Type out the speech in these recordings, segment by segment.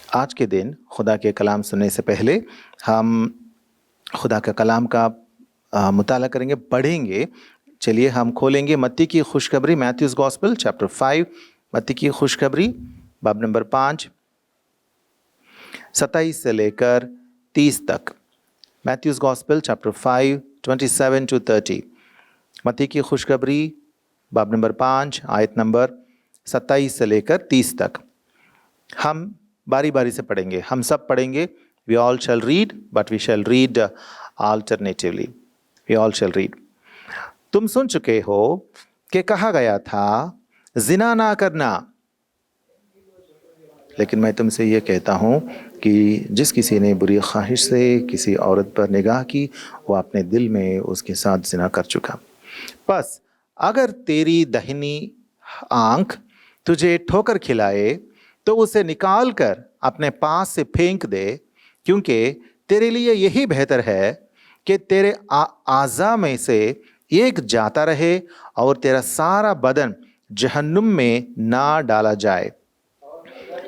आज के दिन खुदा के कलाम सुनने से पहले हम खुदा का कलाम का मुताला करेंगे, पढ़ेंगे। चलिए हम खोलेंगे मत्ती की खुशखबरी, मैथ्यूज़ गॉस्पेल चैप्टर 5, मत्ती की खुशखबरी बाब नंबर 5, 27 से लेकर 30 तक। Matthew's gospel chapter 5, 27 to 30। मत्ती की खुशखबरी बाब नंबर 5, आयत नंबर 27 से लेकर 30 तक। हम बारी बारी से पढ़ेंगे, हम सब पढ़ेंगे। We all shall read, but we shall read alternatively. We all shall read. तुम सुन चुके हो कि कहा गया था, जिना ना करना। लेकिन मैं तुमसे ये कहता हूँ कि जिस किसी ने बुरी ख्वाहिश से किसी औरत पर निगाह की, वो अपने दिल में उसके साथ जिना कर चुका। बस अगर तेरी दाहिनी आंख तुझे ठोकर खिलाए तो उसे निकाल कर अपने पास से फेंक दे, क्योंकि तेरे लिए यही बेहतर है कि तेरे आज़ा में से एक जाता रहे और तेरा सारा बदन जहन्नुम में ना डाला जाए।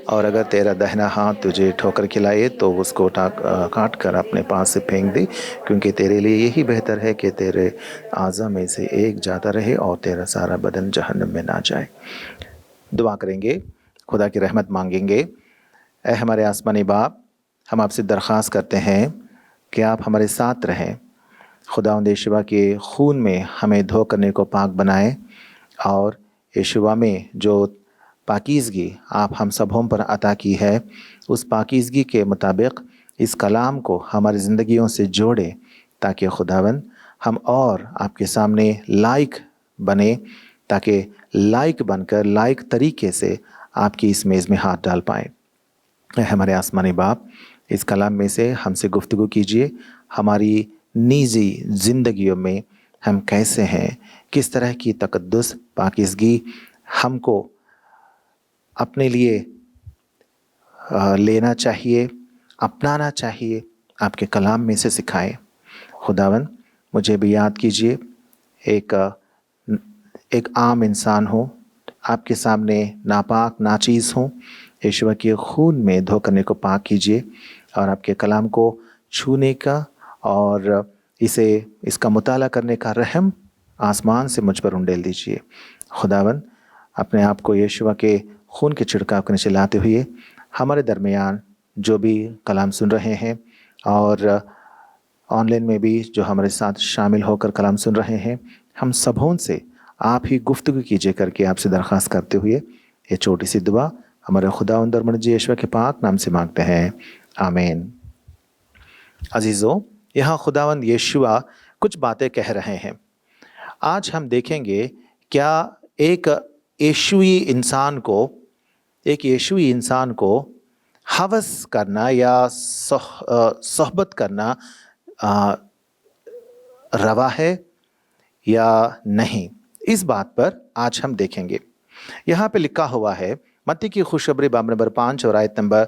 और अगर तेरा दाहिना हाथ तुझे ठोकर खिलाए तो उसको काट कर अपने पास से फेंक दे, क्योंकि तेरे लिए यही बेहतर है कि तेरे आज़ा में से एक जाता रहे और तेरा सारा बदन जहन्नुम में ना जाए। दुआ करेंगे, खुदा की रहमत मांगेंगे। ऐ हमारे आसमानी बाप, हम आपसे दरख्वास्त करते हैं कि आप हमारे साथ रहें। खुदावंद यीशुआ के खून में हमें धो करने को पाक बनाएं, और यीशुआ में जो पाकीज़गी आप हम सबों पर अता की है, उस पाकीज़गी के मुताबिक इस कलाम को हमारी ज़िंदगियों से जोड़े, ताकि खुदावंद हम और आपके सामने लायक बने, ताकि लायक बनकर लायक तरीके से आपकी इस मेज़ में हाथ डाल पाएँ। हमारे आसमानी बाप, इस कलाम में से हमसे गुफ्तगू कीजिए। हमारी निजी ज़िंदगियों में हम कैसे हैं, किस तरह की तकद्दुस पाकीज़गी हमको अपने लिए लेना चाहिए, अपनाना चाहिए, आपके कलाम में से सिखाएं। खुदावन, मुझे भी याद कीजिए, एक आम इंसान हो, आपके सामने नापाक नाचीज़ हूँ। यीशुआ के खून में धो करने को पाक कीजिए, और आपके कलाम को छूने का और इसका मुताला करने का रहम आसमान से मुझ पर उंडेल दीजिए। खुदावन, अपने आप को यीशुआ के खून के छिड़काव के नीचे लाते हुए हमारे दरमियान जो भी कलाम सुन रहे हैं, और ऑनलाइन में भी जो हमारे साथ शामिल होकर कलाम सुन रहे हैं, हम सबों से आप ही गुफ्तगू कीजिए करके आपसे दरख्वास्त करते हुए ये छोटी सी दुआ हमारे खुदावंद और मर्जी यीशुआ के पाक नाम से मांगते हैं, आमीन। अजीज़ों, यहाँ खुदावंद यीशुआ कुछ बातें कह रहे हैं। आज हम देखेंगे क्या एक यीशुई इंसान को हवस करना या सोहबत करना रवा है या नहीं। इस बात पर आज हम देखेंगे। यहाँ पे लिखा हुआ है मत्ती की खुशखबरी बाब नंबर 5 और आयत नंबर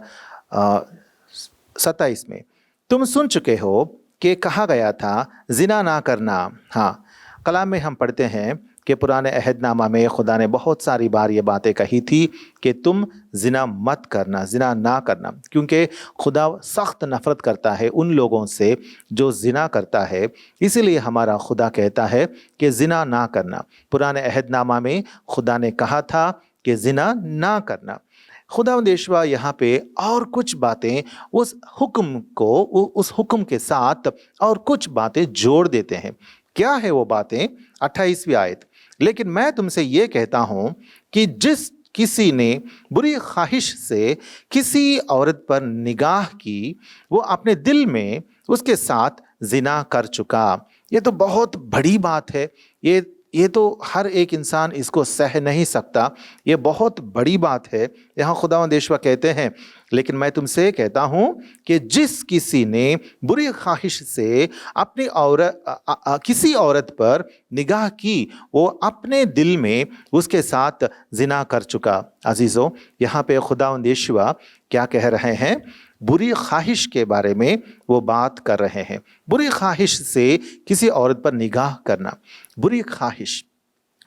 27 में, तुम सुन चुके हो कि कहा गया था, जिना ना करना। हाँ, कलाम में हम पढ़ते हैं कि पुराने अहदनामा में खुदा ने बहुत सारी बार ये बातें कही थी कि तुम जिना मत करना, जिना ना करना, क्योंकि खुदा सख्त नफ़रत करता है उन लोगों से जो जिना करता है। इसीलिए हमारा खुदा कहता है कि जिना ना करना। पुराने अहदनामा में खुदा ने कहा था कि जिना ना करना। खुदावंद यीशुआ यहाँ पे और कुछ बातें उस हुक्म के साथ और कुछ बातें जोड़ देते हैं। क्या है वो बातें? 28वीं आयत, लेकिन मैं तुमसे ये कहता हूँ कि जिस किसी ने बुरी ख्वाहिश से किसी औरत पर निगाह की, वो अपने दिल में उसके साथ जिना कर चुका। ये तो बहुत बड़ी बात है। ये तो हर एक इंसान इसको सह नहीं सकता। ये बहुत बड़ी बात है। यहाँ खुदावंद यीशुआ कहते हैं, लेकिन मैं तुमसे कहता हूँ कि जिस किसी ने बुरी ख्वाहिश से अपनी किसी औरत पर निगाह की, वो अपने दिल में उसके साथ जिना कर चुका। अजीज़ों, यहाँ पे खुदावंद यीशुआ क्या कह रहे हैं? बुरी ख्वाहिश के बारे में वो बात कर रहे हैं। बुरी ख्वाहिश से किसी औरत पर निगाह करना, बुरी ख्वाहिश,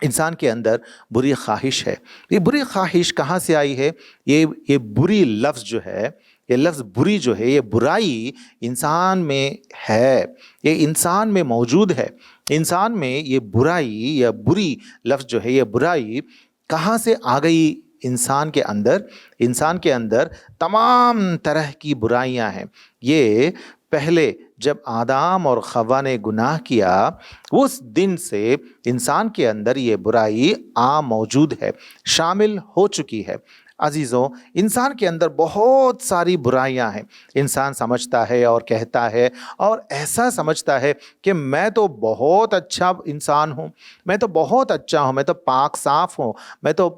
इंसान के अंदर बुरी ख्वाहिश है। ये बुरी ख्वाहिश कहाँ से आई है? ये बुरी लफ्ज़ जो है, ये लफ्ज़ बुरी जो है, ये बुराई इंसान में है, ये इंसान में मौजूद है। इंसान में ये बुराई या बुरी लफ्ज़ जो है, ये बुराई कहाँ से आ गई इंसान के अंदर? इंसान के अंदर तमाम तरह की बुराइयां हैं। ये पहले जब आदम और खव्वा ने गुनाह किया, उस दिन से इंसान के अंदर ये बुराई मौजूद है, शामिल हो चुकी है। अजीज़ों, इंसान के अंदर बहुत सारी बुराइयां हैं। इंसान समझता है और कहता है और ऐसा समझता है कि मैं तो बहुत अच्छा इंसान हूँ, मैं तो बहुत अच्छा हूँ, मैं तो पाक साफ हूँ, मैं तो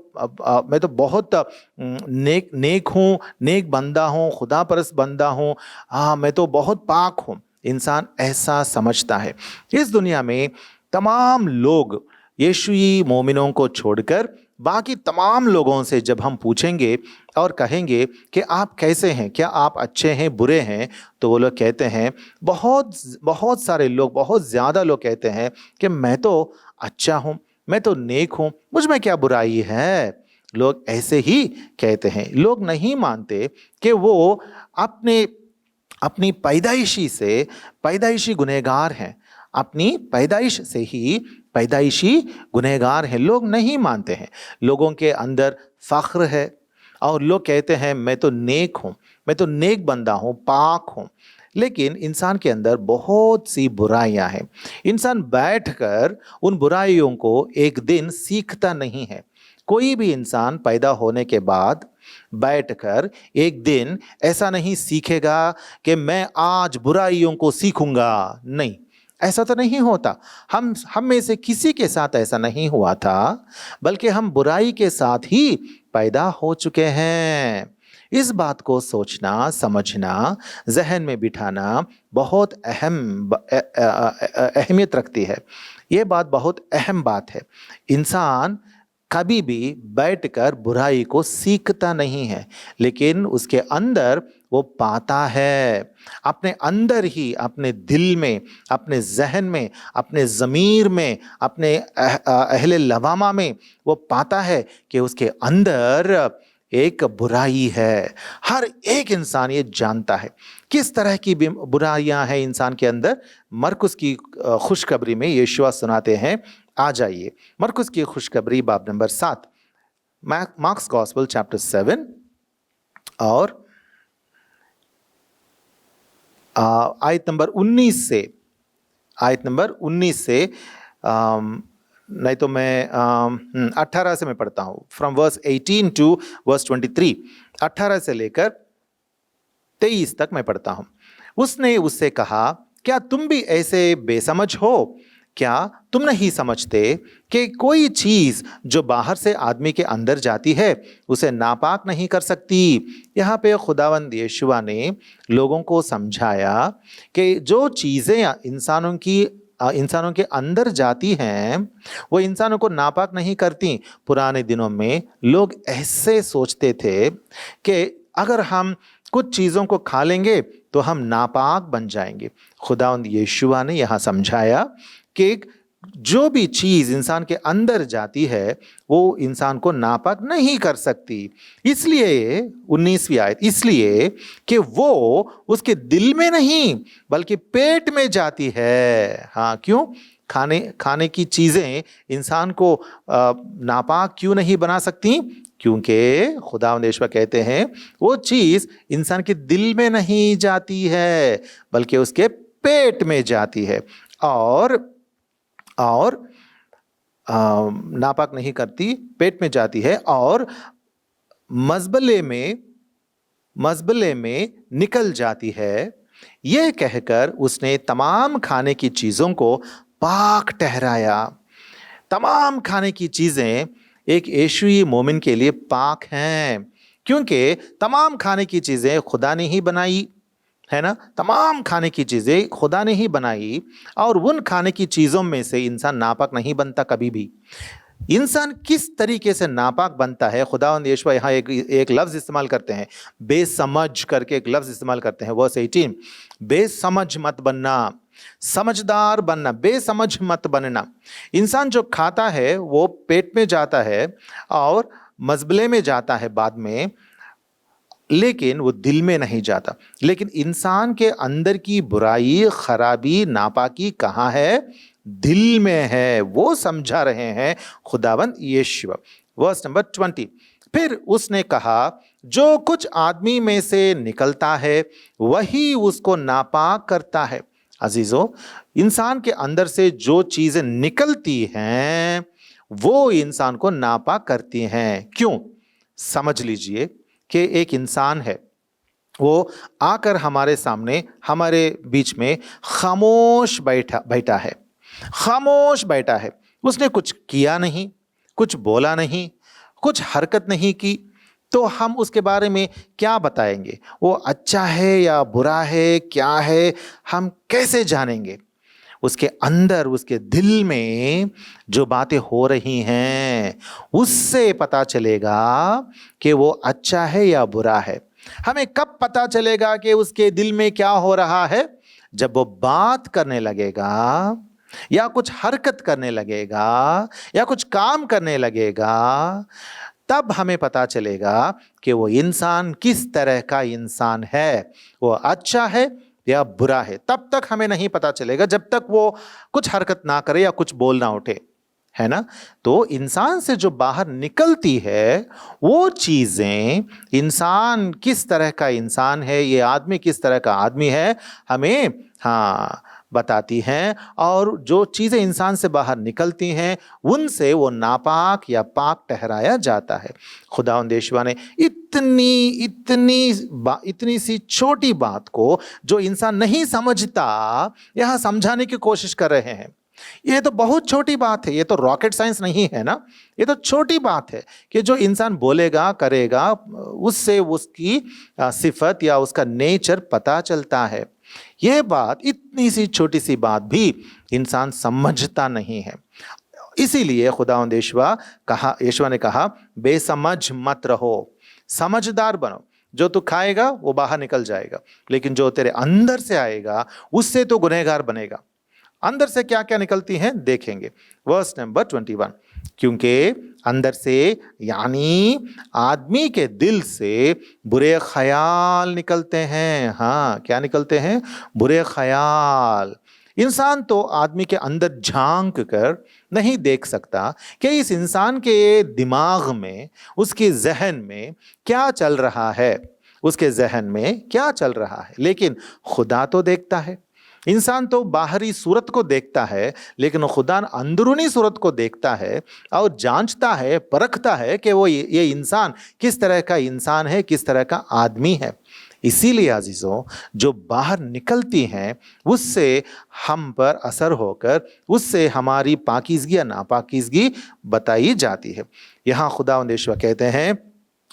बहुत नेक हूँ, नेक बंदा हूँ, खुदा परस्त बंदा हूँ, हाँ मैं तो बहुत पाक हूँ। इंसान ऐसा समझता है। इस दुनिया में तमाम लोग यीशुई मोमिनों को छोड़कर बाकी तमाम लोगों से जब हम पूछेंगे और कहेंगे कि आप कैसे हैं, क्या आप अच्छे हैं, बुरे हैं, तो वो लोग कहते हैं, बहुत बहुत सारे लोग, बहुत ज़्यादा लोग कहते हैं कि मैं तो अच्छा हूँ, मैं तो नेक हूँ, मुझ में क्या बुराई है। लोग ऐसे ही कहते हैं। लोग नहीं मानते कि वो अपने अपनी पैदाइशी गुनहगार हैं, अपनी पैदाइश से ही पैदाइशी गुनहगार हैं। लोग नहीं मानते हैं। लोगों के अंदर फ़ख्र है और लोग कहते हैं मैं तो नेक हूँ, मैं तो नेक बंदा हूँ, पाक हूँ। लेकिन इंसान के अंदर बहुत सी बुराइयां हैं। इंसान बैठकर उन बुराइयों को एक दिन सीखता नहीं है। कोई भी इंसान पैदा होने के बाद बैठकर एक दिन ऐसा नहीं सीखेगा कि मैं आज बुराइयों को सीखूंगा। नहीं, ऐसा तो नहीं होता। हम में से किसी के साथ ऐसा नहीं हुआ था, बल्कि हम बुराई के साथ ही पैदा हो चुके हैं। इस बात को सोचना, समझना, जहन में बिठाना बहुत अहमियत रखती है। ये बात बहुत अहम बात है। इंसान कभी भी बैठकर बुराई को सीखता नहीं है, लेकिन उसके अंदर वो पाता है, अपने अंदर ही, अपने दिल में, अपने जहन में, अपने ज़मीर में, अपने अहले लवामा में वो पाता है कि उसके अंदर एक बुराई है। हर एक इंसान ये जानता है किस तरह की बुराइयां हैं इंसान के अंदर। मरकुस की खुशखबरी में यीशुआ सुनाते हैं, आ जाइए मरकुस की खुशखबरी बाब नंबर 7, मार्क्स गॉस्पेल चैप्टर 7 और आयत नंबर 19 से नहीं तो मैं 18 से मैं पढ़ता हूँ। फ्रॉम वर्स 18 टू वर्स 23, 18 से लेकर 23 तक मैं पढ़ता हूँ। उसने उससे कहा, क्या तुम भी ऐसे बेसमझ हो? क्या तुम नहीं समझते कि कोई चीज़ जो बाहर से आदमी के अंदर जाती है उसे नापाक नहीं कर सकती? यहाँ पे खुदावंद यीशुआ ने लोगों को समझाया कि जो चीज़ें इंसानों के अंदर जाती हैं वो इंसानों को नापाक नहीं करती। पुराने दिनों में लोग ऐसे सोचते थे कि अगर हम कुछ चीज़ों को खा लेंगे तो हम नापाक बन जाएंगे। खुदावंद यीशुआ ने यहाँ समझाया कि जो भी चीज़ इंसान के अंदर जाती है वो इंसान को नापाक नहीं कर सकती। इसलिए 19वीं आयत, इसलिए कि वो उसके दिल में नहीं बल्कि पेट में जाती है। हाँ, क्यों? खाने की चीज़ें इंसान को नापाक क्यों नहीं बना सकती? क्योंकि खुदावंद यीशुआ कहते हैं वो चीज़ इंसान के दिल में नहीं जाती है बल्कि उसके पेट में जाती है और नापाक नहीं करती, पेट में जाती है और मज़बले में निकल जाती है। यह कहकर उसने तमाम खाने की चीज़ों को पाक ठहराया। तमाम खाने की चीज़ें एक यीशुई मोमिन के लिए पाक हैं, क्योंकि तमाम खाने की चीज़ें खुदा ने ही बनाई है ना। तमाम खाने की चीज़ें खुदा ने ही बनाई और उन खाने की चीज़ों में से इंसान नापाक नहीं बनता कभी भी। इंसान किस तरीके से नापाक बनता है? खुदावंद यीशुआ यहाँ एक लफ्ज़ इस्तेमाल करते हैं, बेसमझ करके एक लफ्ज़ इस्तेमाल करते हैं। वर्स 18, बेसमझ मत बनना, समझदार बनना, बेसमझ मत बनना। इंसान जो खाता है वो पेट में जाता है और मज़बले में जाता है बाद में, लेकिन वो दिल में नहीं जाता। लेकिन इंसान के अंदर की बुराई, खराबी, नापाकी कहाँ है? दिल में है। वो समझा रहे हैं खुदावंद यीशु। वर्स नंबर 20, फिर उसने कहा, जो कुछ आदमी में से निकलता है वही उसको नापाक करता है। अजीजों, इंसान के अंदर से जो चीजें निकलती हैं वो इंसान को नापाक करती हैं। क्यों? समझ लीजिए कि एक इंसान है, वो आकर हमारे सामने, हमारे बीच में खामोश बैठा बैठा है, खामोश बैठा है। उसने कुछ किया नहीं, कुछ बोला नहीं, कुछ हरकत नहीं की, तो हम उसके बारे में क्या बताएंगे? वो अच्छा है या बुरा है, क्या है, हम कैसे जानेंगे? उसके अंदर, उसके दिल में जो बातें हो रही हैं उससे पता चलेगा कि वो अच्छा है या बुरा है। हमें कब पता चलेगा कि उसके दिल में क्या हो रहा है? जब वो बात करने लगेगा या कुछ हरकत करने लगेगा या कुछ काम करने लगेगा, तब हमें पता चलेगा कि वो इंसान किस तरह का इंसान है, वो अच्छा है या बुरा है। तब तक हमें नहीं पता चलेगा जब तक वो कुछ हरकत ना करे या कुछ बोल ना उठे, है ना? तो इंसान से जो बाहर निकलती है वो चीजें, इंसान किस तरह का इंसान है, ये आदमी किस तरह का आदमी है, हमें बताती हैं। और जो चीजें इंसान से बाहर निकलती हैं उनसे वो नापाक या पाक ठहराया जाता है। खुदावंद यहोवा ने इतनी सी छोटी बात को जो इंसान नहीं समझता, यहां समझाने की कोशिश कर रहे हैं। ये तो बहुत छोटी बात है, ये तो रॉकेट साइंस नहीं है ना। ये तो छोटी बात है कि जो इंसान बोलेगा, करेगा, उससे उसकी सिफत या उसका नेचर पता चलता है। यह बात, इतनी सी छोटी सी बात भी इंसान समझता नहीं है। इसीलिए खुदावंद यहोवा ने कहा, बेसमझ मत रहो, समझदार बनो। जो तू खाएगा वो बाहर निकल जाएगा, लेकिन जो तेरे अंदर से आएगा उससे तो गुनहगार बनेगा। अंदर से क्या क्या निकलती हैं देखेंगे। वर्स नंबर 21, क्योंकि अंदर से यानी आदमी के दिल से बुरे ख्याल निकलते हैं। हाँ, क्या निकलते हैं? बुरे ख्याल। इंसान तो आदमी के अंदर झांक कर नहीं देख सकता कि इस इंसान के दिमाग में, उसके जहन में क्या चल रहा है, उसके जहन में क्या चल रहा है। लेकिन खुदा तो देखता है। इंसान तो बाहरी सूरत को देखता है, लेकिन खुदा अंदरूनी सूरत को देखता है और जांचता है, परखता है कि वो ये इंसान किस तरह का इंसान है, किस तरह का आदमी है। इसीलिए अजीजों, जो बाहर निकलती हैं उससे हम पर असर होकर उससे हमारी पाकीज़गी या नापाकीज़गी बताई जाती है। यहाँ खुदावंद यहोवा कहते हैं,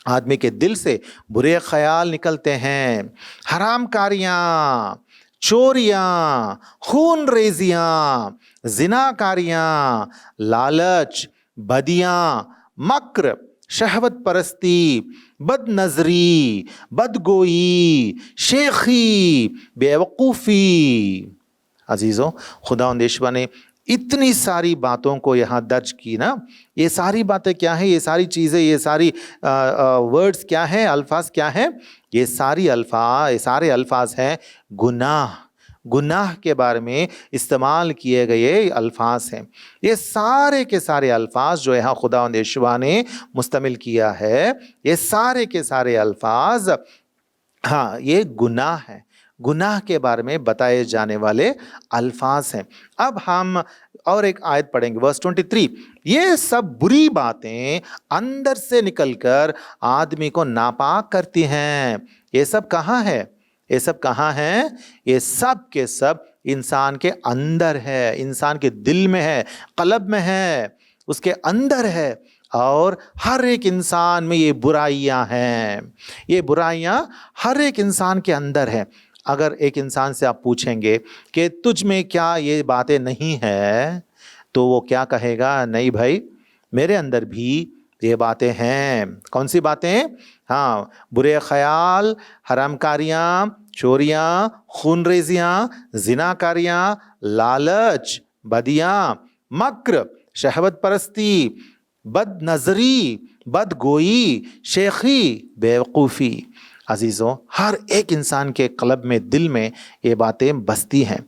आदमी के दिल से बुरे ख्याल निकलते हैं, हरामकारियाँ, चोरियां, खून रेजियां, जिनाकारियां, लालच, बदियां, मक्र, शहवत परस्ती, बदनजरी, बदगोई, शेखी, बेवकूफ़ी। अजीज़ों, खुदावंद यहोवा ने इतनी सारी बातों को यहाँ दर्ज की ना। ये सारी बातें क्या हैं? ये सारी चीज़ें, ये सारी वर्ड्स क्या हैं, अल्फाज क्या हैं? ये सारे अल्फाज हैं गुनाह। गुनाह के बारे में इस्तेमाल किए गए अल्फाज हैं। ये सारे के सारे अल्फाज जो यहाँ खुदावंद यहोवा ने मुस्तमिल किया है, ये सारे के सारे अल्फाज, हाँ, ये गुनाह है। गुनाह के बारे में बताए जाने वाले अल्फाज हैं। अब हम और एक आयत पढ़ेंगे, वर्स 23। ये सब बुरी बातें अंदर से निकलकर आदमी को नापाक करती हैं। ये सब कहाँ है? ये सब कहाँ है? ये सब के सब इंसान के अंदर है, इंसान के दिल में है, कल्ब में है, उसके अंदर है। और हर एक इंसान में ये बुराइयां हैं। ये बुराइयां हर एक इंसान के अंदर है। अगर एक इंसान से आप पूछेंगे कि तुझ में क्या ये बातें नहीं है, तो वो क्या कहेगा? नहीं भाई, मेरे अंदर भी ये बातें हैं। कौन सी बातें? हाँ, बुरे ख्याल, हरामकारियाँ, चोरियाँ, खूनरेजियाँ, जिनाकारियाँ, लालच, बदियाँ, मक्र, शहवत परस्ती, बद नजरी, बदगोई, शेखी, बेवकूफ़ी। अजीज़ों, हर एक इंसान के क़ल्ब में, दिल में ये बातें बसती हैं।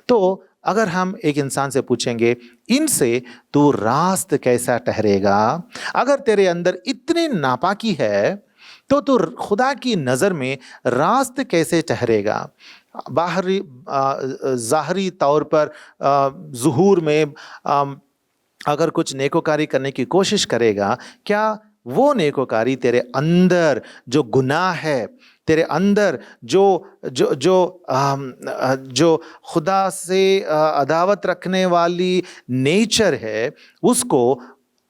तो अगर हम एक इंसान से पूछेंगे, इनसे तू रास्त कैसा ठहरेगा? अगर तेरे अंदर इतनी नापाकी है, तो तू खुदा की नज़र में रास्त कैसे ठहरेगा? बाहरी ज़ाहरी तौर पर ज़ुहूर में अगर कुछ नेकोकारी करने की कोशिश करेगा, क्या वो नेकोकारी तेरे अंदर जो गुनाह है, तेरे अंदर जो जो जो जो खुदा से अदावत रखने वाली नेचर है, उसको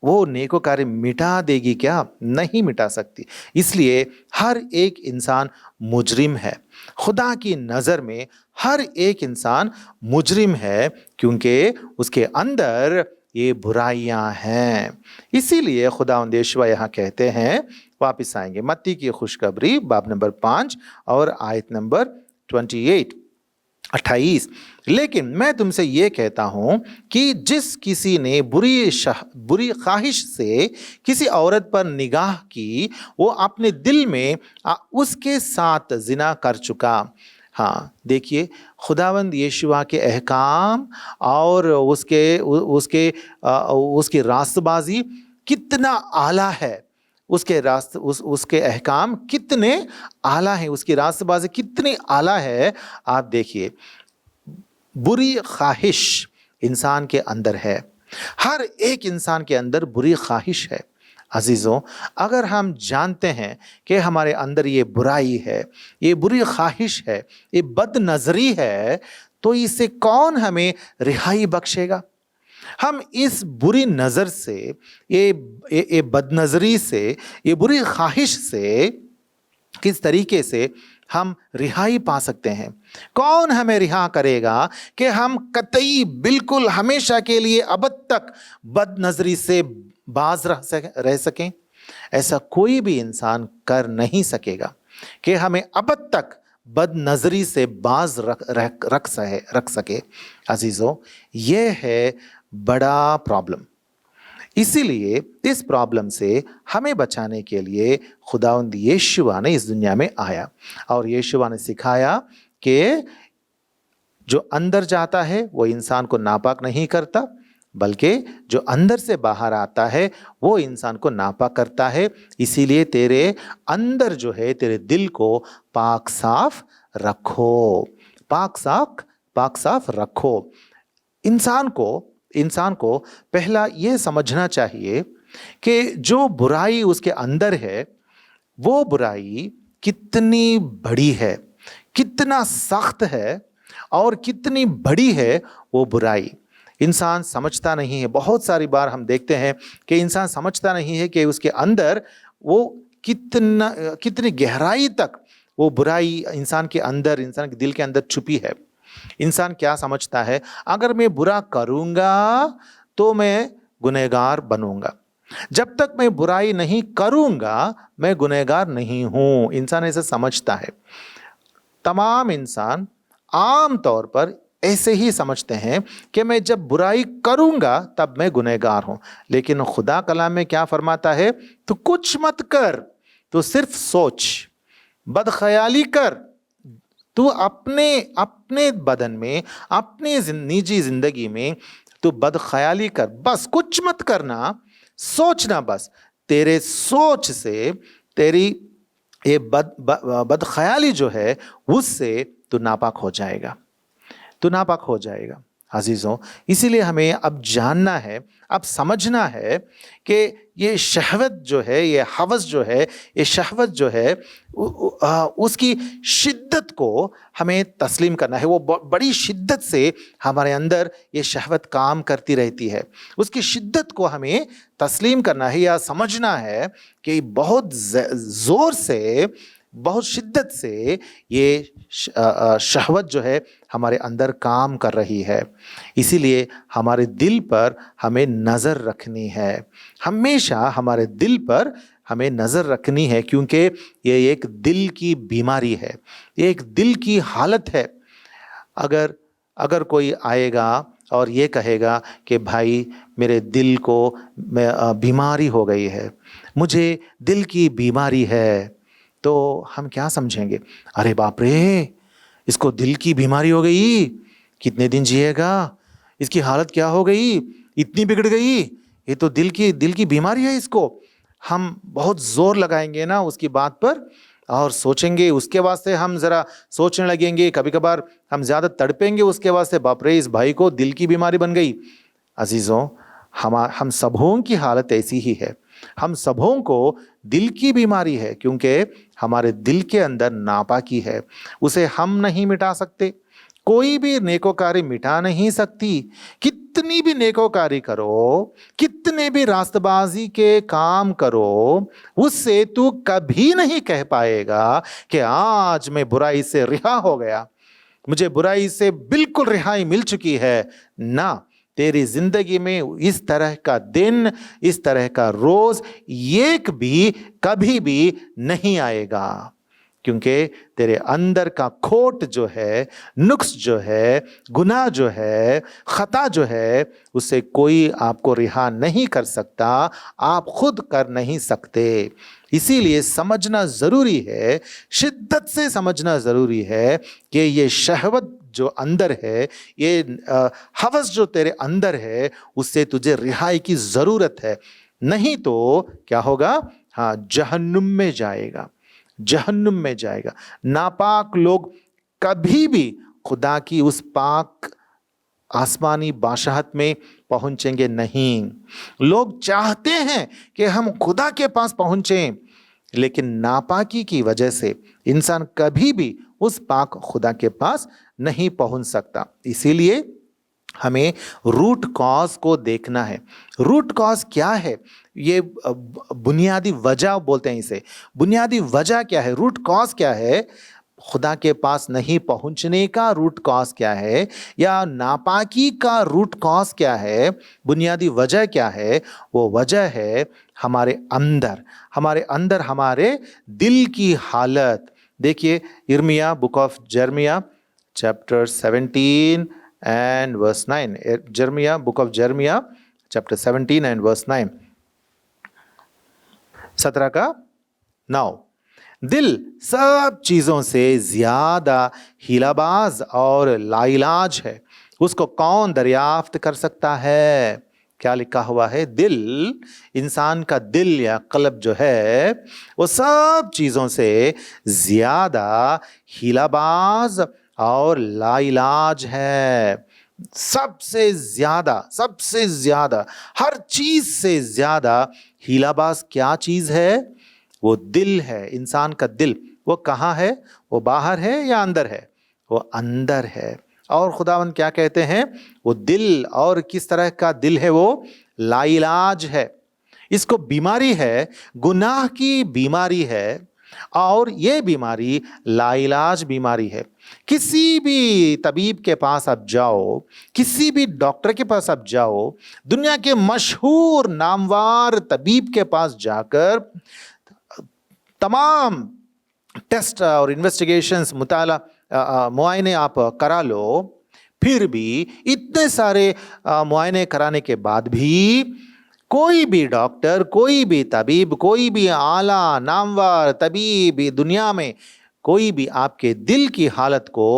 वो नेकोकारी मिटा देगी क्या? नहीं मिटा सकती। इसलिए हर एक इंसान मुजरिम है। खुदा की नज़र में हर एक इंसान मुजरिम है, क्योंकि उसके अंदर ये बुराइयां हैं। इसीलिए खुदावंद यहोवा यहाँ कहते हैं, वापस आएंगे मत्ती की खुशखबरी बाब नंबर 5 और आयत नंबर 28। लेकिन मैं तुमसे ये कहता हूं कि जिस किसी ने बुरी ख्वाहिश से किसी औरत पर निगाह की, वो अपने दिल में उसके साथ जिना कर चुका। हाँ, देखिए, खुदावंद यीशुआ के अहकाम और उसकी रास्तबाजी कितना आला है। उसके अहकाम कितने आला हैं, उसकी रास्तबाजी कितनी आला है। आप देखिए, बुरी ख्वाहिश इंसान के अंदर है। हर एक इंसान के अंदर बुरी ख्वाहिश है। अजीज़ों, अगर हम जानते हैं कि हमारे अंदर ये बुराई है, ये बुरी ख्वाहिश है, ये बदनज़री है, तो इससे कौन हमें रिहाई बख्शेगा? हम इस बुरी नज़र से, ये बदनज़री से, ये बुरी ख्वाहिश से किस तरीके से हम रिहाई पा सकते हैं? कौन हमें रिहा करेगा कि हम कतई बिल्कुल हमेशा के लिए अबद तक बदनज़री से बाज रह सकें? ऐसा कोई भी इंसान कर नहीं सकेगा कि हमें अबद तक बदनज़री से बाज रख सके। अजीज़ों, यह है बड़ा प्रॉब्लम। इसीलिए इस प्रॉब्लम से हमें बचाने के लिए खुदावंद यीशुआ ने इस दुनिया में आया, और यीशुआ ने सिखाया कि जो अंदर जाता है वो इंसान को नापाक नहीं करता, बल्कि जो अंदर से बाहर आता है वो इंसान को नापाक करता है। इसीलिए तेरे अंदर जो है, तेरे दिल को पाक साफ रखो, पाक साफ रखो। इंसान को पहला ये समझना चाहिए कि जो बुराई उसके अंदर है, वो बुराई कितनी बड़ी है, कितना सख्त है और कितनी बड़ी है वो बुराई। इंसान समझता नहीं है। बहुत सारी बार हम देखते हैं कि इंसान समझता नहीं है कि उसके अंदर वो कितनी गहराई तक वो बुराई इंसान के दिल के अंदर छुपी है। इंसान क्या समझता है, अगर मैं बुरा करूंगा तो मैं गुनहगार बनूंगा, जब तक मैं बुराई नहीं करूंगा मैं गुनहगार नहीं हूं। इंसान ऐसा समझता है। तमाम इंसान आम तौर पर ऐसे ही समझते हैं कि मैं जब बुराई करूंगा तब मैं गुनहगार हूं। लेकिन खुदा कलाम में क्या फरमाता है, तो कुछ मत कर, तो सिर्फ सोच, बदख्याली कर। तू अपने बदन में, अपने निजी जिंदगी में तू बदख्याली कर, बस कुछ मत करना, सोचना बस। तेरे सोच से, तेरी ये बदख्याली जो है, उससे तू नापाक हो जाएगा, तू नापाक हो जाएगा। अजीज़ों, इसीलिए हमें अब जानना है, अब समझना है कि ये शहवत जो है, ये हवस जो है, ये शहवत जो है, उसकी शिद्दत को हमें तस्लीम करना है। वो बड़ी शिद्दत से हमारे अंदर ये शहवत काम करती रहती है। उसकी शिद्दत को हमें तस्लीम करना है या समझना है कि बहुत ज़ोर से, बहुत शिद्दत से ये शहवत जो है हमारे अंदर काम कर रही है। इसीलिए हमारे दिल पर हमें नज़र रखनी है, हमेशा हमारे दिल पर हमें नज़र रखनी है, क्योंकि ये एक दिल की बीमारी है, ये एक दिल की हालत है। अगर कोई आएगा और ये कहेगा कि भाई मेरे दिल को बीमारी हो गई है, मुझे दिल की बीमारी है, तो हम क्या समझेंगे, अरे बाप रे, इसको दिल की बीमारी हो गई, कितने दिन जिएगा, इसकी हालत क्या हो गई, इतनी बिगड़ गई, ये तो दिल की बीमारी है इसको। हम बहुत जोर लगाएंगे ना उसकी बात पर और सोचेंगे, उसके वास्ते हम जरा सोचने लगेंगे, कभी कभार हम ज्यादा तड़पेंगे उसके वास्ते, बाप रे इस भाई को दिल की बीमारी बन गई। अजीजों, हम सबों की हालत ऐसी ही है, हम सबों को दिल की बीमारी है, क्योंकि हमारे दिल के अंदर नापाकी है, उसे हम नहीं मिटा सकते, कोई भी नेकोकारी मिटा नहीं सकती। कितनी भी नेकोकारी करो, कितने भी रास्तबाजी के काम करो, उससे तू कभी नहीं कह पाएगा कि आज मैं बुराई से रिहा हो गया, मुझे बुराई से बिल्कुल रिहाई मिल चुकी है। ना, तेरी जिंदगी में इस तरह का दिन, इस तरह का रोज एक भी कभी भी नहीं आएगा, क्योंकि तेरे अंदर का खोट जो है, नुक्स जो है, गुनाह जो है, खता जो है, उससे कोई आपको रिहा नहीं कर सकता, आप खुद कर नहीं सकते। इसीलिए समझना जरूरी है, शिद्दत से समझना जरूरी है कि ये शहवत जो अंदर है, ये हवस जो तेरे अंदर है, उससे तुझे रिहाई की जरूरत है, नहीं तो क्या होगा, हाँ, जहन्नुम में जाएगा, जहन्नुम में जाएगा। नापाक लोग कभी भी खुदा की उस पाक आसमानी बादशाहत में पहुंचेंगे नहीं। लोग चाहते हैं कि हम खुदा के पास पहुंचें, लेकिन नापाकी की वजह से इंसान कभी भी उस पाक खुदा के पास नहीं पहुंच सकता। इसीलिए हमें रूट कॉज को देखना है। रूट कॉज क्या है, ये बुनियादी वजह बोलते हैं इसे। बुनियादी वजह क्या है, रूट कॉज क्या है, खुदा के पास नहीं पहुंचने का रूट कॉज क्या है, या नापाकी का रूट कॉज क्या है, बुनियादी वजह क्या है? वो वजह है हमारे अंदर, हमारे दिल की हालत। देखिए यिर्मयाह, book of Jeremiah chapter 17 and verse 9, Jeremiah, book of Jeremiah chapter 17 and verse 9, 17 का 9, दिल सब चीजों से ज्यादा हिलाबाज और लाइलाज है, उसको कौन दरियाफ्त कर सकता है? क्या लिखा हुआ है? दिल, इंसान का दिल या कल्ब जो है, वो सब चीजों से ज्यादा हिलाबाज और लाइलाज है। सबसे ज्यादा हर चीज से ज्यादा हीलाबाज क्या चीज है? वो दिल है, इंसान का दिल। वो कहाँ है? वो बाहर है या अंदर है? वो अंदर है। और खुदावंद क्या कहते हैं? वो दिल, और किस तरह का दिल है? वो लाइलाज है। इसको बीमारी है, गुनाह की बीमारी है, और ये बीमारी लाइलाज बीमारी है। किसी भी तबीब के पास आप जाओ, किसी भी डॉक्टर के पास आप जाओ, दुनिया के मशहूर नामवार तबीब के पास जाकर तमाम टेस्ट और इन्वेस्टिगेशंस, मुआयने आप करा लो, फिर भी इतने सारे मुआयने कराने के बाद भी कोई भी डॉक्टर, कोई भी तबीब, कोई भी आला नामवार तबीब दुनिया में कोई भी आपके दिल की हालत को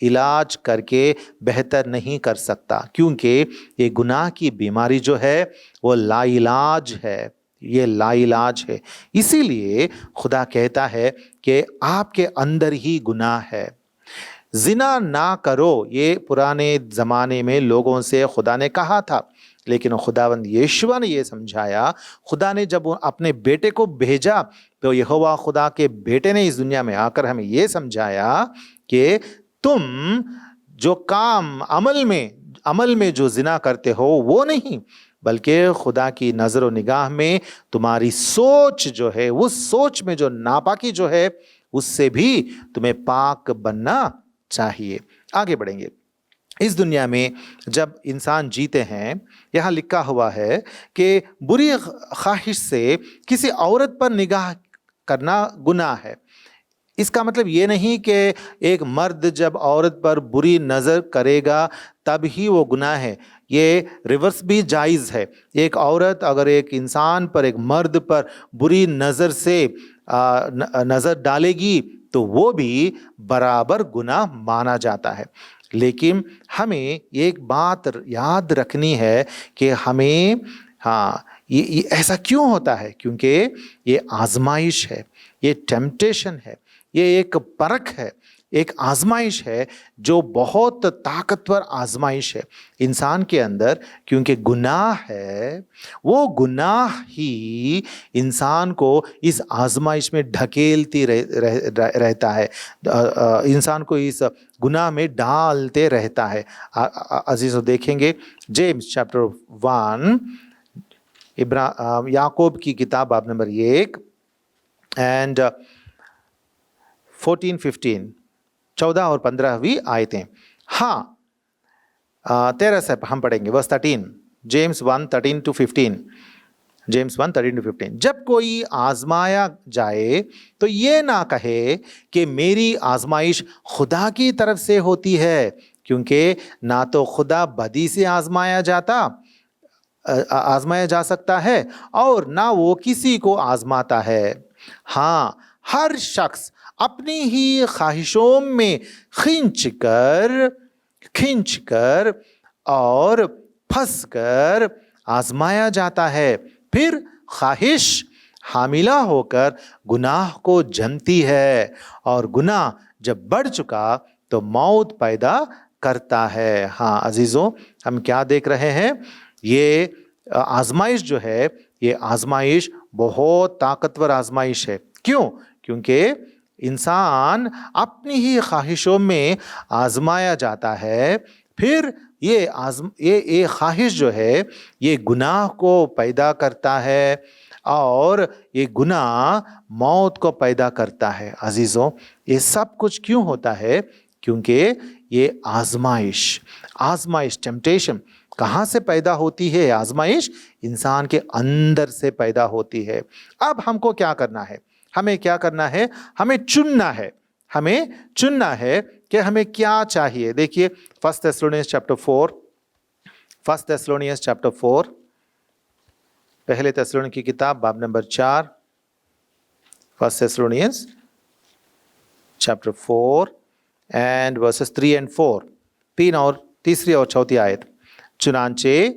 इलाज करके बेहतर नहीं कर सकता, क्योंकि ये गुनाह की बीमारी जो है वो लाइलाज है, ये लाइलाज है। इसीलिए खुदा कहता है कि आपके अंदर ही गुनाह है। जिना ना करो, ये पुराने ज़माने में लोगों से खुदा ने कहा था, लेकिन खुदावंद यीशुआ ने ये समझाया। खुदा ने जब अपने बेटे को भेजा तो यहोवा खुदा के बेटे ने इस दुनिया में आकर हमें ये समझाया कि तुम जो काम अमल में जो जिना करते हो वो नहीं, बल्कि खुदा की नज़र व निगाह में तुम्हारी सोच जो है, उस सोच में जो नापाकी जो है, उससे भी तुम्हें पाक बनना चाहिए। आगे बढ़ेंगे। इस दुनिया में जब इंसान जीते हैं, यहाँ लिखा हुआ है कि बुरी ख्वाहिश से किसी औरत पर निगाह करना गुनाह है। इसका मतलब ये नहीं कि एक मर्द जब औरत पर बुरी नज़र करेगा तब ही वो गुनाह है, ये रिवर्स भी जायज़ है। एक औरत अगर एक इंसान पर, एक मर्द पर बुरी नज़र से नज़र डालेगी तो वो भी बराबर गुनाह माना जाता है। लेकिन हमें एक बात याद रखनी है कि हमें, हाँ, ये ऐसा क्यों होता है? क्योंकि ये आजमाइश है, ये टेम्पटेशन है, ये एक परख है, एक आजमाइश है जो बहुत ताकतवर आजमाइश है इंसान के अंदर। क्योंकि गुनाह है, वो गुनाह ही इंसान को इस आजमाइश में ढकेलती रहता है, इंसान को इस गुनाह में डालते रहता है। अजीज़ों, देखेंगे जेम्स चैप्टर 1, याकूब की किताब बाब नंबर 1 एंड 14-15, 14 और 15वीं आयतें। हाँ, 13 से हम पढ़ेंगे, वर्स 13, जेम्स 1:13-15। जेम्स 1:13-15। जब कोई आजमाया जाए तो ये ना कहे कि मेरी आजमाइश खुदा की तरफ से होती है, क्योंकि ना तो खुदा बदी से आजमाया जा सकता है और ना वो किसी को आजमाता है। हाँ, हर शख्स अपनी ही ख्वाहिशों में खींचकर और फंसकर आजमाया जाता है। फिर ख्वाहिश हामिला होकर गुनाह को जन्मती है और गुनाह जब बढ़ चुका तो मौत पैदा करता है। हाँ अजीजों, हम क्या देख रहे हैं? ये आजमाइश जो है, ये आजमाइश बहुत ताकतवर आजमाइश है। क्यों? क्योंकि इंसान अपनी ही ख्वाहिशों में आजमाया जाता है। फिर ये ख्वाहिश जो है, ये गुनाह को पैदा करता है और ये गुनाह मौत को पैदा करता है। अजीजों, ये सब कुछ क्यों होता है? क्योंकि ये आजमाइश टेम्पटेशन कहाँ से पैदा होती है? आजमाइश इंसान के अंदर से पैदा होती है। अब हमको क्या करना है? हमें क्या करना है? हमें चुनना है कि हमें क्या चाहिए। देखिए 1 Thessalonians chapter 4, पहले थिस्सलुनीक की किताब बाब number 4, 1 Thessalonians chapter 4 and verses 3 and 4, 3 और तीसरी और चौथी आयत। चुनांचे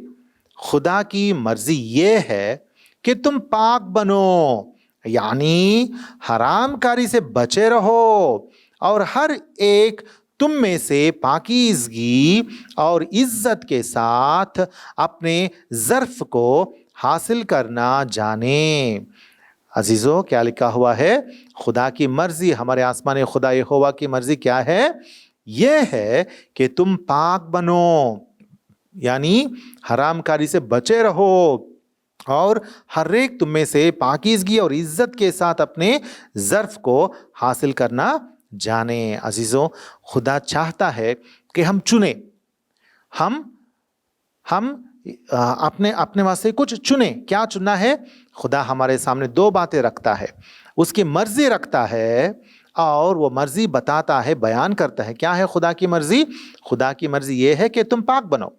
खुदा की मर्जी ये है कि तुम पाक बनो, यानी हरामकारी से बचे रहो और हर एक तुम में से पाकीज़गी और इज्जत के साथ अपने ज़र्फ़ को हासिल करना जाने। अजीज़ों, क्या लिखा हुआ है? खुदा की मर्जी, हमारे आसमानी खुदा यहोवा की मर्जी क्या है? यह है कि तुम पाक बनो, यानी हरामकारी से बचे रहो और हर एक तुम में से पाकीज़गी और इज्जत के साथ अपने ज़र्फ़ को हासिल करना जाने। अजीज़ों, खुदा चाहता है कि हम चुने, हम अपने वास्ते कुछ चुने। क्या चुनना है? खुदा हमारे सामने दो बातें रखता है, उसकी मर्जी रखता है और वो मर्जी बताता है, बयान करता है। क्या है खुदा की मर्जी? खुदा की मर्जी ये है कि तुम पाक बनो।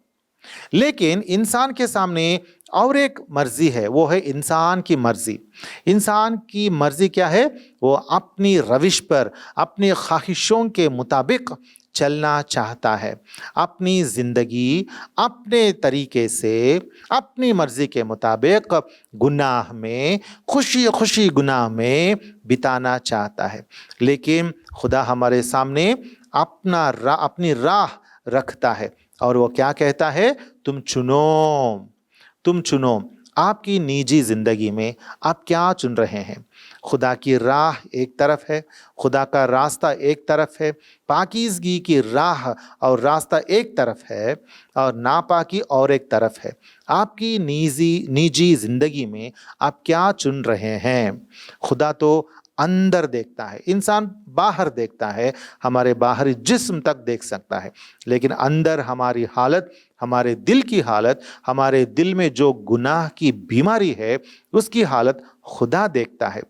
लेकिन इंसान के सामने और एक मर्जी है, वो है इंसान की मर्जी। इंसान की मर्जी क्या है? वो अपनी रविश पर, अपनी ख्वाहिशों के मुताबिक चलना चाहता है, अपनी जिंदगी अपने तरीके से, अपनी मर्जी के मुताबिक गुनाह में, खुशी गुनाह में बिताना चाहता है। लेकिन खुदा हमारे सामने अपनी राह रखता है और वो क्या कहता है? तुम चुनो आपकी निजी जिंदगी में आप क्या चुन रहे हैं। खुदा की राह एक तरफ है, खुदा का रास्ता एक तरफ है, पाकीज़गी की राह और रास्ता एक तरफ है और नापाकी और एक तरफ है। आपकी निजी जिंदगी में आप क्या चुन रहे हैं? खुदा तो अंदर देखता है, इंसान बाहर देखता है, हमारे बाहरी जिस्म तक देख सकता है, लेकिन अंदर हमारी हालत, हमारे दिल की हालत, हमारे दिल में जो गुनाह की बीमारी है उसकी हालत खुदा देखता है।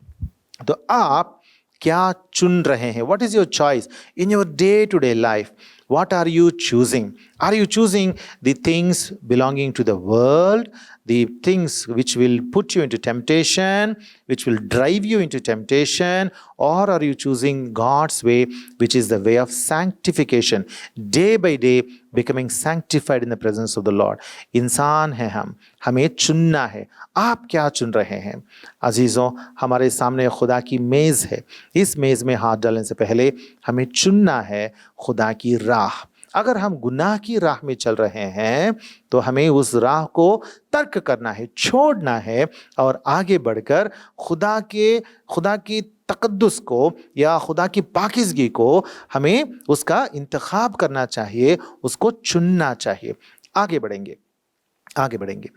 तो आप क्या चुन रहे हैं? What is your choice in your day to day life? What are you choosing? Are you choosing the things belonging to the world, the things which will put you into temptation, which will drive you into temptation, or are you choosing God's way, which is the way of sanctification, day by day becoming sanctified in the presence of the Lord? इंसान है हम, हमें चुनना है। आप क्या चुन रहे हैं? अजीज़ों, हमारे सामने खुदा की मेज़ है। इस मेज़ में हाथ डालने से पहले हमें चुनना है खुदा की राह। अगर हम गुनाह की राह में चल रहे हैं तो हमें उस राह को तर्क करना है, छोड़ना है और आगे बढ़कर खुदा की तकद्दुस को या खुदा की पाकीज़गी को हमें उसका इंतखाब करना चाहिए, उसको चुनना चाहिए। आगे बढ़ेंगे।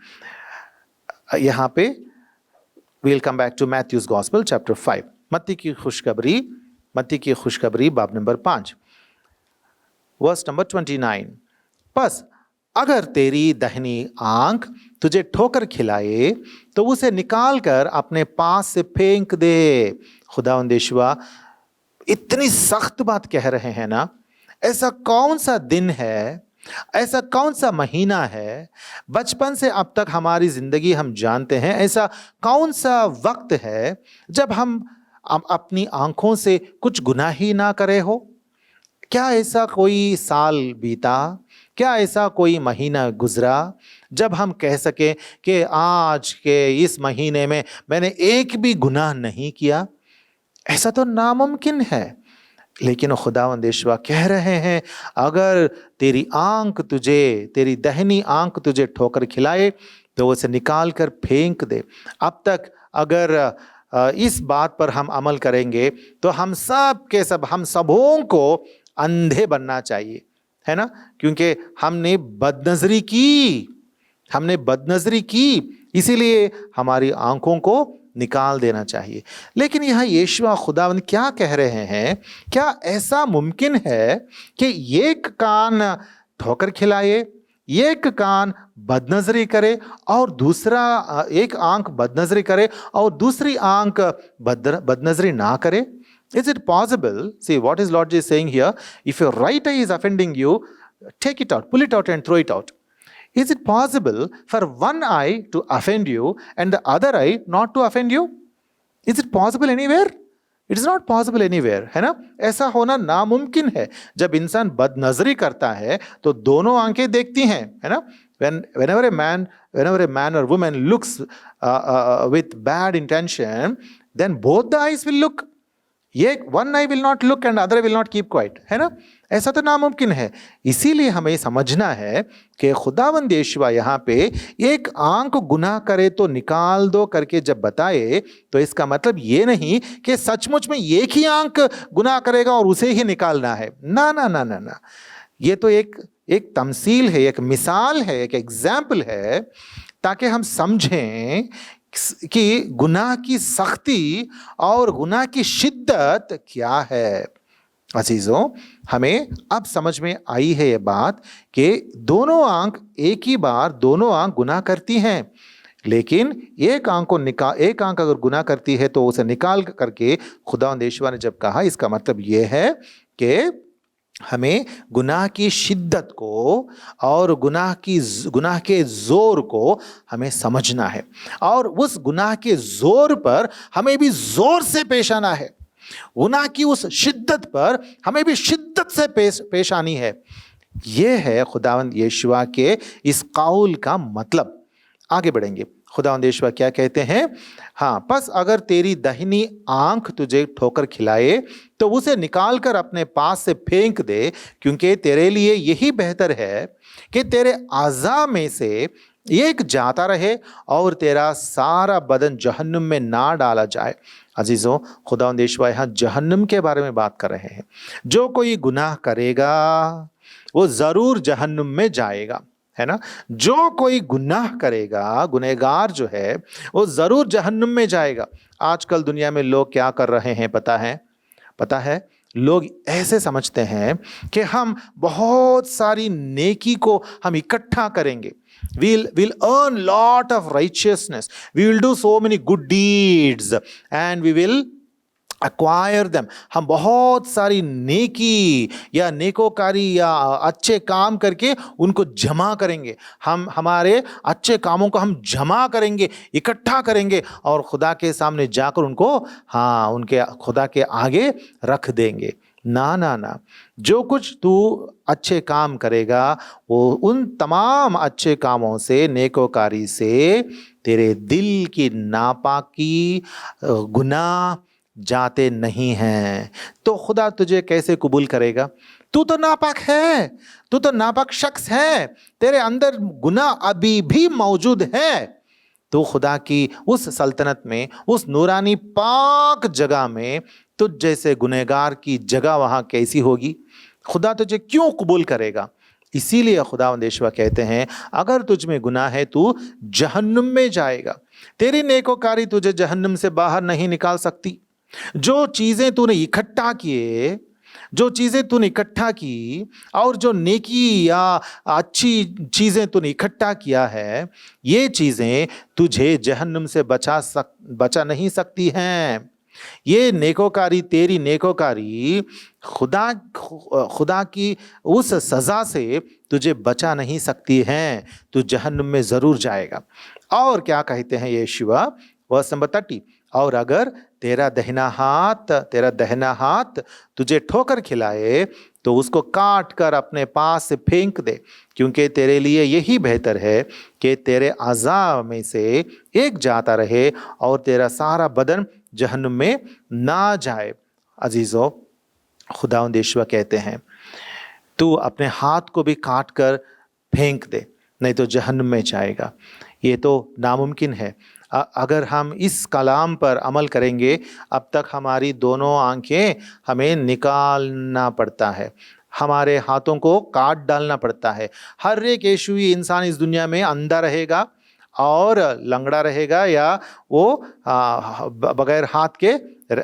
यहाँ पे we will come back to Matthew's gospel chapter 5, मत्ती की खुशखबरी बाब नंबर 5 वर्स नंबर 29। बस अगर तेरी दाहिनी आंख तुझे ठोकर खिलाए तो उसे निकाल कर अपने पास से फेंक दे। खुदावंद यहोवा इतनी सख्त बात कह रहे हैं ना। ऐसा कौन सा दिन है, ऐसा कौन सा महीना है, बचपन से अब तक हमारी जिंदगी हम जानते हैं, ऐसा कौन सा वक्त है जब हम अपनी आंखों से कुछ गुनाह ही ना करे हो? क्या ऐसा कोई साल बीता, क्या ऐसा कोई महीना गुजरा जब हम कह सकें कि आज के इस महीने में मैंने एक भी गुनाह नहीं किया? ऐसा तो नामुमकिन है। लेकिन खुदावंद यहोवा कह रहे हैं, अगर तेरी दाहिनी आंख तुझे ठोकर खिलाए तो उसे निकाल कर फेंक दे। अब तक अगर इस बात पर हम अमल करेंगे तो हम सबों को अंधे बनना चाहिए, है ना? क्योंकि हमने बदनजरी की, इसीलिए हमारी आंखों को निकाल देना चाहिए। लेकिन यहाँ यहोवा खुदावंद क्या कह रहे हैं? क्या ऐसा मुमकिन है कि एक कान ठोकर खिलाए, एक कान बदनजरी करे और एक आंख बदनजरी करे और दूसरी आंख बदनजरी ना करे? Is it possible? See, what is Lord Jesus saying here? If your right eye is offending you, take it out, pull it out and throw it out. Is it possible for one eye to offend you and the other eye not to offend you? Is it possible anywhere? It is not possible anywhere, है ना? ऐसा होना नामुमकिन है। जब इंसान बदनजरी करता है तो दोनों आंखें देखती हैं, है ना? Whenever a man or woman looks with bad intention, then both the eyes will look. one eye will not look and other will not keep quiet, है ना? ऐसा तो नामुमकिन है। इसीलिए हमें समझना है कि खुदावंद यहोवा यहाँ पे एक आंख गुनाह करे तो निकाल दो करके जब बताए तो इसका मतलब ये नहीं कि सचमुच में एक ही आंख गुनाह करेगा और उसे ही निकालना है। ना ना ना ना ना, ये तो एक तमसील है, एक मिसाल है, एक एग्जाम्पल है, ताकि हम समझें कि गुनाह की सख्ती और गुनाह की शिद्दत क्या है। अजीजों, हमें अब समझ में आई है ये बात कि दोनों आंख गुनाह करती हैं, लेकिन एक आंख अगर गुनाह करती है तो उसे निकाल करके खुदावंद यहोवा ने जब कहा, इसका मतलब ये है कि हमें गुनाह की शिद्दत को और गुनाह के जोर को हमें समझना है और उस गुनाह के जोर पर हमें भी जोर से पेश आना है। गुनाह की उस शिद्दत पर हमें भी शिद्दत से पेश आनी है। यह है खुदावंद यहोवा के इस कौल का मतलब। आगे बढ़ेंगे। खुदावंद यहोवा क्या कहते हैं? हाँ, बस अगर तेरी दाहिनी आंख तुझे ठोकर खिलाए तो उसे निकाल कर अपने पास से फेंक दे, क्योंकि तेरे लिए यही बेहतर है कि तेरे आज़ा में से एक जाता रहे और तेरा सारा बदन जहन्नुम में ना डाला जाए। अजीज़ों, खुदावंद यहोवा यहाँ जहन्नुम के बारे में बात कर रहे हैं। जो कोई गुनाह करेगा वो ज़रूर जहन्नुम में जाएगा, है ना? जो कोई गुनाह करेगा, गुनहगार जो है, वो ज़रूर जहन्नुम में जाएगा। आजकल दुनिया में लोग क्या कर रहे हैं पता है? लोग ऐसे समझते हैं कि हम बहुत सारी नेकी को हम इकट्ठा करेंगे। We'll earn lot of righteousness. We will do so many good deeds and we will acquire them, हम बहुत सारी नेकी या नेकोकारी या अच्छे काम करके उनको जमा करेंगे। हम हमारे अच्छे कामों को हम जमा करेंगे, इकट्ठा करेंगे और खुदा के सामने जाकर उनको, हाँ, उनके खुदा के आगे रख देंगे। ना ना ना, जो कुछ तू अच्छे काम करेगा वो उन तमाम अच्छे कामों से, नेकोकारी से तेरे दिल की नापाकी, गुनाह जाते नहीं हैं। तो खुदा तुझे कैसे कबूल करेगा? तू तो नापाक है, तू तो नापाक शख्स है, तेरे अंदर गुनाह अभी भी मौजूद है। तो खुदा की उस सल्तनत में, उस नूरानी पाक जगह में तुझ जैसे गुनहगार की जगह वहां कैसी होगी? खुदा तुझे क्यों कबूल करेगा? इसीलिए खुदावंद कहते हैं, अगर तुझ में गुनाह है तू जहन्नुम में जाएगा। तेरी नेकोकारी तुझे जहन्नुम से बाहर नहीं निकाल सकती। जो चीजें तूने इकट्ठा किए, जो चीजें तूने इकट्ठा की और जो नेकी या अच्छी चीजें तूने इकट्ठा किया है, ये चीजें तुझे जहन्नुम से बचा नहीं सकती हैं। ये नेकोकारी, तेरी नेकोकारी खुदा की उस सजा से तुझे बचा नहीं सकती हैं। तू जहन्नुम में जरूर जाएगा। और क्या कहते हैं यीशुआ, वर्स नंबर 30, और अगर तेरा दहिना हाथ तुझे ठोकर खिलाए तो उसको काट कर अपने पास से फेंक दे, क्योंकि तेरे लिए यही बेहतर है कि तेरे अज़ा में से एक जाता रहे और तेरा सारा बदन जहन्नुम में ना जाए। अजीजों, खुदावंद यीशुआ कहते हैं, तू अपने हाथ को भी काट कर फेंक दे, नहीं तो जहन्नुम में जाएगा। ये तो नामुमकिन है। अगर हम इस कलाम पर अमल करेंगे, अब तक हमारी दोनों आंखें हमें निकालना पड़ता है, हमारे हाथों को काट डालना पड़ता है। हर एक यीशुई इंसान इस दुनिया में अंधा रहेगा और लंगड़ा रहेगा, या वो बगैर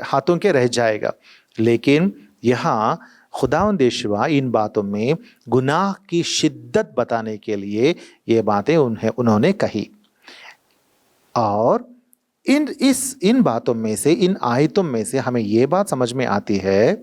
हाथों के रह जाएगा। लेकिन यहाँ खुदावंद यीशुआ इन बातों में गुनाह की शिद्दत बताने के लिए ये बातें उन्होंने कही। और इन बातों में से, इन आयतों में से हमें ये बात समझ में आती है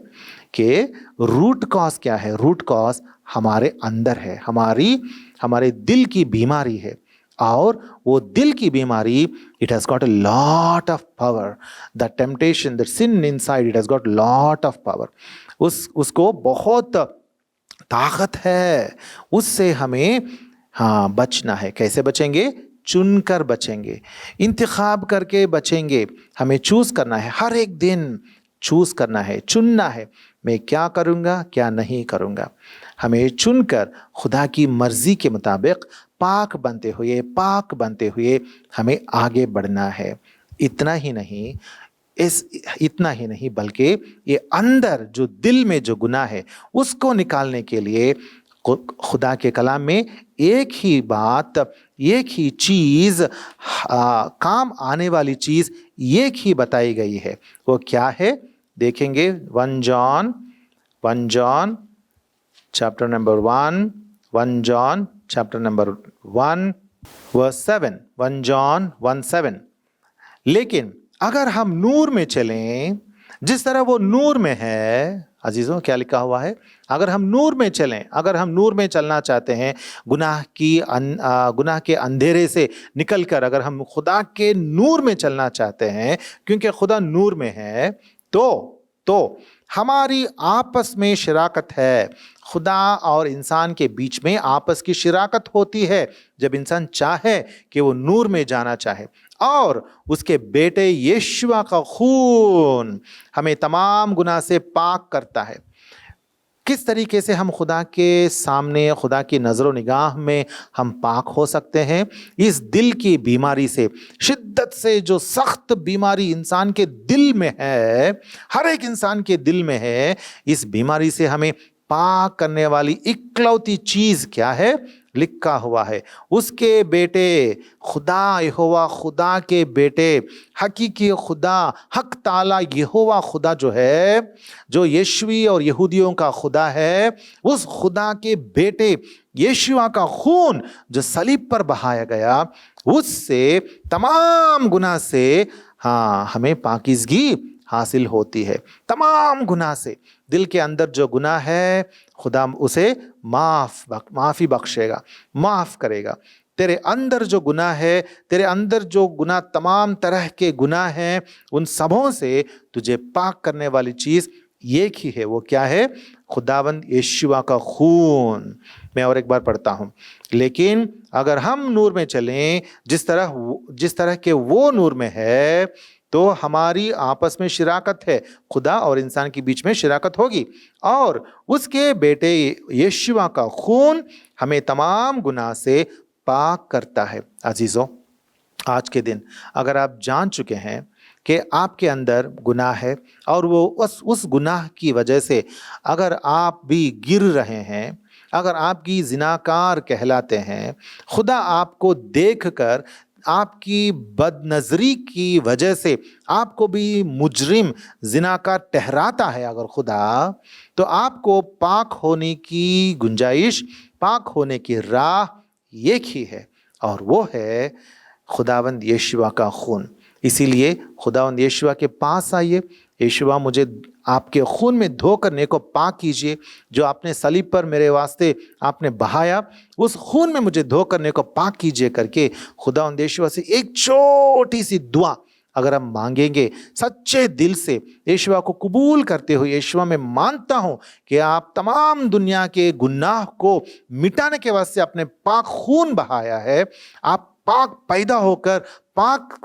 कि रूट कॉज क्या है। रूट कॉज हमारे अंदर है, हमारे दिल की बीमारी है। और वो दिल की बीमारी, it has got a lot of power. The temptation, the sin inside, it has got lot of power. उसको बहुत ताकत है। उससे हमें, हाँ, बचना है। कैसे बचेंगे? चुनकर बचेंगे, इंतखाब करके बचेंगे। हमें चूज करना है, हर एक दिन चूज करना है, चुनना है, मैं क्या करूँगा, क्या नहीं करूँगा। हमें चुनकर खुदा की मर्जी के मुताबिक पाक बनते हुए हमें आगे बढ़ना है। इतना ही नहीं, बल्कि ये अंदर जो दिल में जो गुनाह है उसको निकालने के लिए खुदा के कलाम में एक ही बात, एक ही चीज, काम आने वाली चीज एक ही बताई गई है। वो क्या है देखेंगे। 1 John chapter number 1 verse 7, 1 John 1:7। लेकिन अगर हम नूर में चलें जिस तरह वो नूर में है, अजीजों क्या लिखा हुआ है, अगर हम नूर में चलें, अगर हम नूर में चलना चाहते हैं, गुनाह के अंधेरे से निकलकर अगर हम खुदा के नूर में चलना चाहते हैं, क्योंकि खुदा नूर में है, तो हमारी आपस में शिराकत है। खुदा और इंसान के बीच में आपस की शिराकत होती है जब इंसान चाहे कि वो नूर में जाना चाहे, और उसके बेटे यीशुआ का खून हमें तमाम गुनाह से पाक करता है। किस तरीके से हम खुदा के सामने, खुदा की नज़र व निगाह में हम पाक हो सकते हैं? इस दिल की बीमारी से, शिद्दत से, जो सख्त बीमारी इंसान के दिल में है, हर एक इंसान के दिल में है, इस बीमारी से हमें पाक करने वाली इकलौती चीज़ क्या है? लिखा हुआ है, उसके बेटे खुदा यहोवा, खुदा के बेटे, हकीकी खुदा, हक ताला यहोवा खुदा जो है, जो यीशुई और यहूदियों का खुदा है, उस खुदा के बेटे यीशुआ का खून जो सलीब पर बहाया गया, उससे तमाम गुनाह से, हाँ, हमें पाकीज़गी हासिल होती है। तमाम गुनाह से, दिल के अंदर जो गुनाह है खुदा उसे माफ़ी बख्शेगा, माफ़ करेगा। तेरे अंदर जो गुनाह है, तेरे अंदर जो गुनाह, तमाम तरह के गुनाह हैं, उन सबों से तुझे पाक करने वाली चीज़ एक ही है। वो क्या है? खुदावंद यीशुआ का खून। मैं और एक बार पढ़ता हूँ। लेकिन अगर हम नूर में चलें जिस तरह के वो नूर में है, तो हमारी आपस में शिराकत है, खुदा और इंसान के बीच में शिराकत होगी, और उसके बेटे यीशुआ का खून हमें तमाम गुनाह से पाक करता है। अजीजों, आज के दिन अगर आप जान चुके हैं कि आपके अंदर गुनाह है और वो उस गुनाह की वजह से अगर आप भी गिर रहे हैं, अगर आप भी जिनाकार कहलाते हैं, खुदा आपको देखकर आपकी बदनज़री की वजह से आपको भी मुजरिम जिनाकार ठहराता है अगर खुदा, तो आपको पाक होने की गुंजाइश, पाक होने की राह एक ही है, और वो है खुदावंद यीशुआ का खून। इसीलिए खुदावंद यीशुआ के पास आइए। यीशुआ, मुझे आपके खून में धोकर नेक को पाक कीजिए। जो आपने सलीब पर मेरे वास्ते आपने बहाया, उस खून में मुझे धोकर नेक को पाक कीजिए करके खुदावंद यीशुआ से एक छोटी सी दुआ अगर हम मांगेंगे सच्चे दिल से, यीशुआ को कबूल करते हुए, यीशुआ मैं मानता हूँ कि आप तमाम दुनिया के गुनाह को मिटाने के वास्ते अपने पाक खून बहाया है, आप पाक पैदा होकर, पाक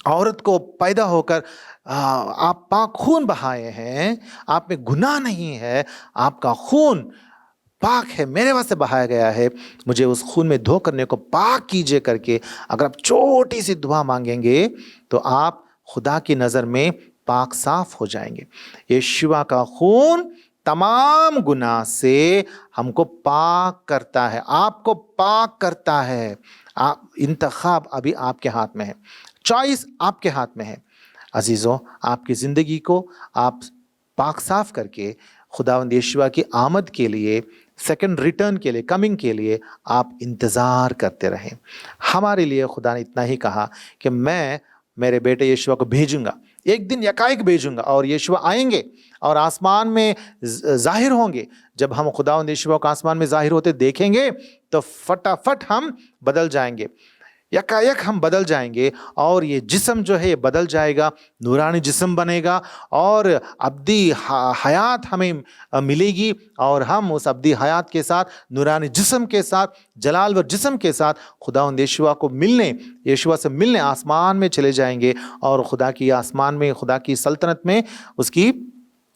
औरत को पैदा होकर आप पाक खून बहाए हैं, आप में गुनाह नहीं है, आपका खून पाक है, मेरे वास्ते बहाया गया है, मुझे उस खून में धो करने को पाक कीजिए करके अगर आप छोटी सी दुआ मांगेंगे तो आप खुदा की नज़र में पाक साफ हो जाएंगे। यीशुआ का खून तमाम गुनाह से हमको पाक करता है, आपको पाक करता है। आप इंतखाब अभी आपके हाथ में है, चॉइस आपके हाथ में है। अजीज़ों, आपकी ज़िंदगी को आप पाक साफ करके खुदावंद यीशुआ की आमद के लिए, सेकंड रिटर्न के लिए, कमिंग के लिए आप इंतज़ार करते रहें। हमारे लिए खुदा ने इतना ही कहा कि मैं मेरे बेटे यीशुआ को भेजूंगा, एक दिन यकायक भेजूंगा, और यीशुआ आएंगे और आसमान में जाहिर होंगे। जब हम खुदावंद यीशुआ को आसमान में जाहिर होते देखेंगे तो फटाफट हम बदल जाएंगे, यकायक हम बदल जाएंगे, और ये जिस्म जो है ये बदल जाएगा, नूरानी जिस्म बनेगा, और अब्दी हयात हमें मिलेगी, और हम उस अब्दी हयात के साथ, नूरानी जिस्म के साथ, जलाल व जिस्म के साथ खुदावंद यीशुआ को मिलने, यीशुआ से मिलने आसमान में चले जाएंगे, और खुदा की आसमान में, खुदा की सल्तनत में, उसकी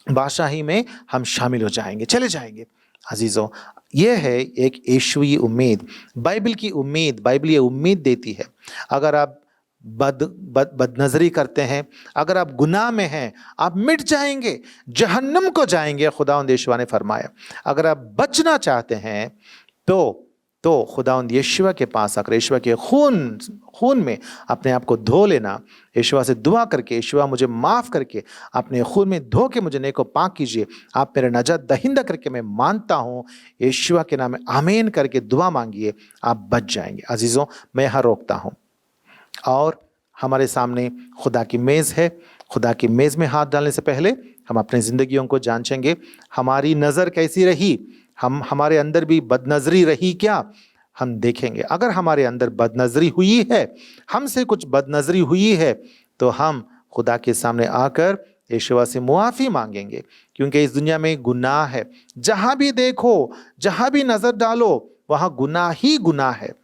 बादशाही में हम शामिल हो जाएंगे, चले जाएंगे। अजीज़ों, यह है एक यीशुई उम्मीद, बाइबल की उम्मीद। बाइबल ये उम्मीद देती है, अगर आप बदनज़री करते हैं, अगर आप गुनाह में हैं, आप मिट जाएंगे, जहन्नम को जाएंगे, खुदावंद यीशुआ ने फरमाया। अगर आप बचना चाहते हैं तो खुदावंद यीशुआ के पास आकर यीशुआ के खून में अपने आप को धो लेना, यीशुआ से दुआ करके, यीशुआ मुझे माफ़ करके अपने खून में धो के मुझे नेक को पाक कीजिए, आप मेरे नजात दहिंदा करके मैं मानता हूँ, यीशुआ के नाम में आमीन करके दुआ मांगिए, आप बच जाएंगे। अजीज़ों, मैं यहाँ रोकता हूँ, और हमारे सामने खुदा की मेज़ है। खुदा की मेज़ में हाथ डालने से पहले हम अपनी ज़िंदगियों को जांचेंगे, हमारी नज़र कैसी रही, हमारे अंदर भी बदनज़री रही क्या, हम देखेंगे। अगर हमारे अंदर बदनज़री हुई है, हमसे कुछ बदनज़री हुई है, तो हम खुदा के सामने आकर यीशुआ से मुआफ़ी मांगेंगे, क्योंकि इस दुनिया में गुनाह है। जहाँ भी देखो, जहाँ भी नज़र डालो, वहाँ गुनाह ही गुनाह है।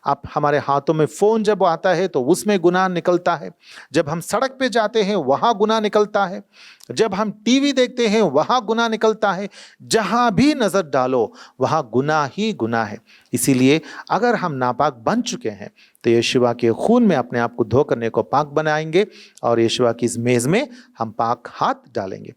आप हमारे हाथों में फ़ोन जब आता है तो उसमें गुनाह निकलता है, जब हम सड़क पे जाते हैं वहाँ गुनाह निकलता है, जब हम टीवी देखते हैं वहाँ गुनाह निकलता है, जहाँ भी नज़र डालो वहाँ गुनाह ही गुनाह है। इसीलिए अगर हम नापाक बन चुके हैं तो यीशुआ के खून में अपने आप को धो करने को पाक बनाएंगे, और यीशुआ की इस मेज़ में हम पाक हाथ डालेंगे।